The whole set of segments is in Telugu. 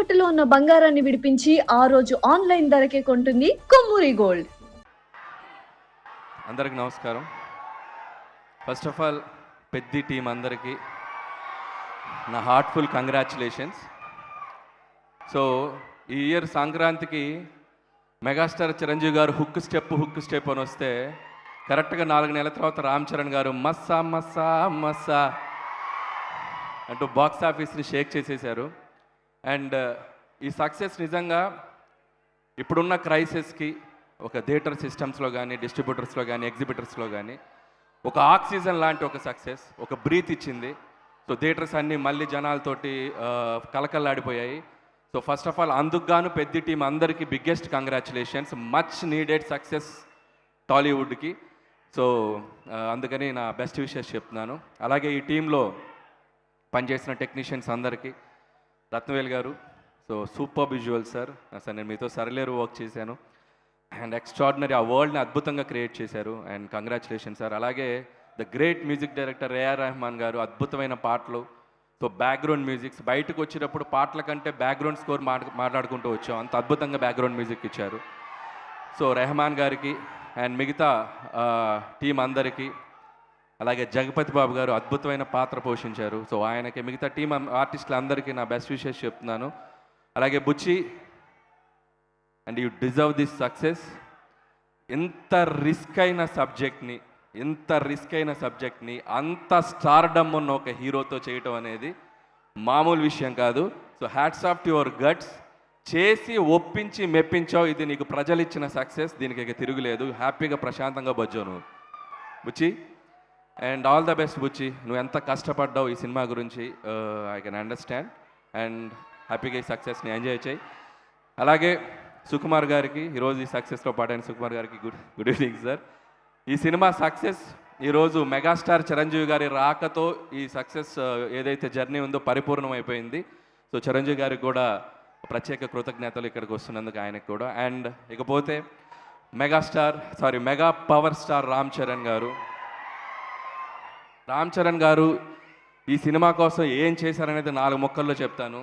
తాకట్టులో ఉన్న బంగారాన్ని విడిపించి ఆ రోజు ఆన్లైన్ ధరకే కొంటుంది కొమ్మూరి గోల్డ్. అందరికి నమస్కారం. First of all Peddi team అందరికీ నా హార్ట్ఫుల్ కంగ్రాచులేషన్స్. సో ఈ ఇయర్ సంక్రాంతికి మెగాస్టార్ చిరంజీవి గారు హుక్ స్టెప్ అని వస్తే కరెక్ట్గా 4 నెలల తర్వాత రామ్ చరణ్ గారు మస్సా మస్సా మస్సా అంటూ బాక్స్ ఆఫీస్ని షేక్ చేసేశారు. అండ్ ఈ సక్సెస్ నిజంగా ఇప్పుడున్న క్రైసిస్కి ఒక థియేటర్ సిస్టమ్స్లో కానీ, డిస్ట్రిబ్యూటర్స్లో కానీ, ఎగ్జిబిటర్స్లో కానీ ఒక ఆక్సిజన్ లాంటి ఒక సక్సెస్, ఒక బ్రీత్ ఇచ్చింది. సో థియేటర్స్ అన్నీ మళ్ళీ జనాలతోటి కలకల్లాడిపోయాయి. సో ఫస్ట్ ఆఫ్ ఆల్ అందుకు గాను పెద్ద టీం అందరికీ biggest congratulations. Much needed success టాలీవుడ్కి. సో అందుకని నా బెస్ట్ విషెస్ చెప్తున్నాను. అలాగే ఈ టీంలో పనిచేసిన టెక్నీషియన్స్ అందరికీ, రత్నవేల్ గారు, సో సూపర్ విజువల్ సార్. అసలు నేను మీతో సరలేరు వర్క్ చేశాను అండ్ ఎక్స్ట్రాడినరీ ఆ వరల్డ్ని అద్భుతంగా క్రియేట్ చేశారు అండ్ కంగ్రాచులేషన్ సార్. అలాగే the great music director AR Rahman garu, అద్భుతమైన పాటలు. సో బ్యాక్గ్రౌండ్ మ్యూజిక్స్ బయటకు వచ్చేటప్పుడు పాటల కంటే బ్యాక్గ్రౌండ్ స్కోర్ మాట్లాడుకుంటూ వచ్చాం, అంత అద్భుతంగా బ్యాక్గ్రౌండ్ మ్యూజిక్ ఇచ్చారు. సో రెహమాన్ గారికి అండ్ మిగతా టీం అందరికీ, అలాగే జగపతి బాబు గారు అద్భుతమైన పాత్ర పోషించారు. సో ఆయనకి, మిగతా టీం ఆర్టిస్టులు అందరికీ నా బెస్ట్ విషెస్ చెప్తున్నాను. అలాగే Buchi, and you deserve this success. ఎంత రిస్క్ అయిన సబ్జెక్ట్ని అంత స్టార్డమ్ ఉన్న ఒక హీరోతో చేయటం అనేది మామూలు విషయం కాదు. So hats off to your guts. చేసి ఒప్పించి మెప్పించావు, ఇది నీకు ప్రజలు ఇచ్చిన సక్సెస్, దీనికి ఇక తిరుగులేదు. హ్యాపీగా ప్రశాంతంగా బజ్జావు నువ్వు బుచ్చి. అండ్ ఆల్ ద బెస్ట్ బుచ్చి. నువ్వు ఎంత కష్టపడ్డావు ఈ సినిమా గురించి ఐ కెన్ అండర్స్టాండ్. అండ్ హ్యాపీగా ఈ సక్సెస్ని ఎంజాయ్ చేయి. అలాగే సుకుమార్ గారికి, ఈరోజు ఈ సక్సెస్లో పాటైన సుకుమార్ గారికి గుడ్ ఈవినింగ్ సార్. ఈ సినిమా సక్సెస్ ఈరోజు మెగాస్టార్ చిరంజీవి గారి రాకతో ఈ సక్సెస్ ఏదైతే జర్నీ ఉందో పరిపూర్ణమైపోయింది. సో చిరంజీవి గారికి కూడా ప్రత్యేక కృతజ్ఞతలు ఇక్కడికి వస్తున్నందుకు, ఆయనకు కూడా. అండ్ ఇకపోతే mega power star Ram Charan గారు ఈ సినిమా కోసం ఏం చేశారనేది 4 ముక్కల్లో చెప్తాను.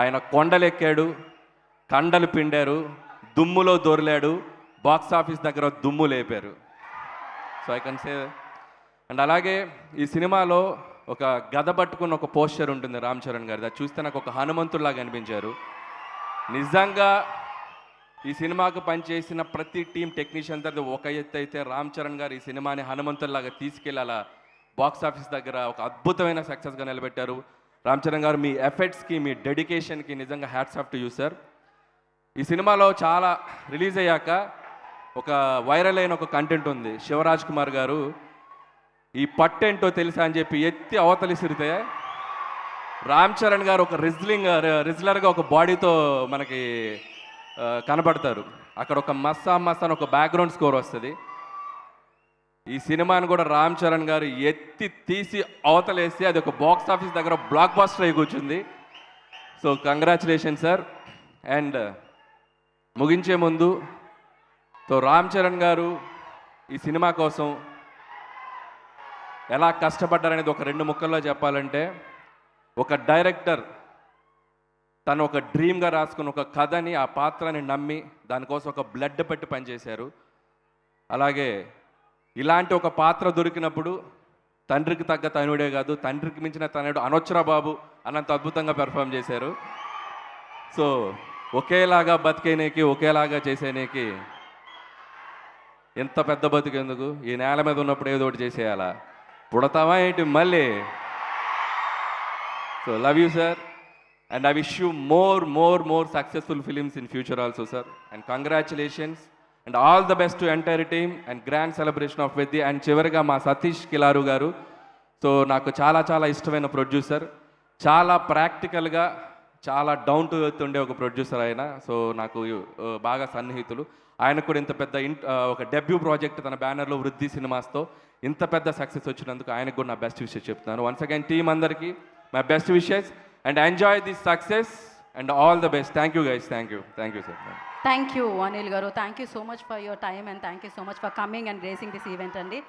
ఆయన కొండలెక్కాడు, కండలు పిండారు, దుమ్ములో దొర్లాడు, బాక్స్ ఆఫీస్ దగ్గర దుమ్ము లేపారు. So I can say. And అలాగే ఈ సినిమాలో ఒక గద పట్టుకున్న ఒక పోస్చర్ ఉంటుంది రామ్ చరణ్ గారిది. అది చూస్తే నాకు ఒక హనుమంతుడిలాగా అనిపించారు. నిజంగా ఈ సినిమాకు పనిచేసిన ప్రతి టీం టెక్నీషియన్ దగ్గర ఒక ఎత్తు అయితే, రామ్ చరణ్ గారు ఈ సినిమాని హనుమంతుడిలాగా తీసుకెళ్ళి అలా బాక్స్ ఆఫీస్ దగ్గర ఒక అద్భుతమైన సక్సెస్గా నిలబెట్టారు. రామ్ చరణ్ గారు, మీ ఎఫర్ట్స్కి, మీ డెడికేషన్కి నిజంగా hats off to you sir. ఈ సినిమాలో చాలా రిలీజ్ అయ్యాక ఒక వైరల్ అయిన ఒక కంటెంట్ ఉంది. శివరాజ్ కుమార్ గారు ఈ పట్టేంటో తెలుసా అని చెప్పి ఎత్తి అవతలిసిరితే రామ్ చరణ్ గారు ఒక రిజ్లర్గా ఒక బాడీతో మనకి కనబడతారు. అక్కడ ఒక మస్సా అని ఒక బ్యాక్గ్రౌండ్ స్కోర్ వస్తుంది. ఈ సినిమాని కూడా రామ్ చరణ్ గారు ఎత్తి తీసి అవతలేసి అది ఒక బాక్స్ ఆఫీస్ దగ్గర బ్లాక్ బస్టర్ అయి కూర్చుంది. So congratulation sir. అండ్ ముగించే ముందు, సో రామ్ చరణ్ గారు ఈ సినిమా కోసం ఎలా కష్టపడ్డారనేది ఒక 2 ముక్కల్లో చెప్పాలంటే, ఒక డైరెక్టర్ తను ఒక డ్రీమ్గా రాసుకున్న ఒక కథని, ఆ పాత్రని నమ్మి దానికోసం ఒక బ్లడ్ పెట్టి పనిచేశారు. అలాగే ఇలాంటి ఒక పాత్ర దొరికినప్పుడు తండ్రికి తగ్గ తనుడే కాదు, తండ్రికి మించిన తనుడు అనొచ్చరా బాబు అన్నంత అద్భుతంగా పెర్ఫామ్ చేశారు. సో ఒకేలాగా బతికేనేకి, ఒకేలాగా చేసేనేకి ఎంత పెద్ద బతికేందుకు, ఈ నేల మీద ఉన్నప్పుడు ఏదో ఒకటి చేసేయాలా, పుడతావా ఏంటి మళ్ళీ. So love you sir and I wish you more successful films in future also sir. And congratulations and all the best to entire team and grand celebration of Veddi. And చివరిగా మా సతీష్ కిలారు గారు, సో నాకు చాలా ఇష్టమైన ప్రొడ్యూసర్, చాలా ప్రాక్టికల్గా, చాలా డౌన్ టు ఎర్త్ ఉండే ఒక ప్రొడ్యూసర్ ఆయన. సో నాకు బాగా సన్నిహితులు. ఆయనకు కూడా ఇంత పెద్ద ఒక డెబ్యూ ప్రాజెక్ట్ తన బ్యానర్లో వృద్ధి సినిమాస్తో ఇంత పెద్ద సక్సెస్ వచ్చినందుకు ఆయనకు కూడా నా బెస్ట్ విషెస్ చెప్తున్నాను. వన్స్ అగైన్ టీం అందరికీ my best wishes and enjoy this success and all the best. Thank you guys. Thank you sir. Thank you Anil గారు. Thank you so much for your time and thank you so much for coming and gracing this event అండి.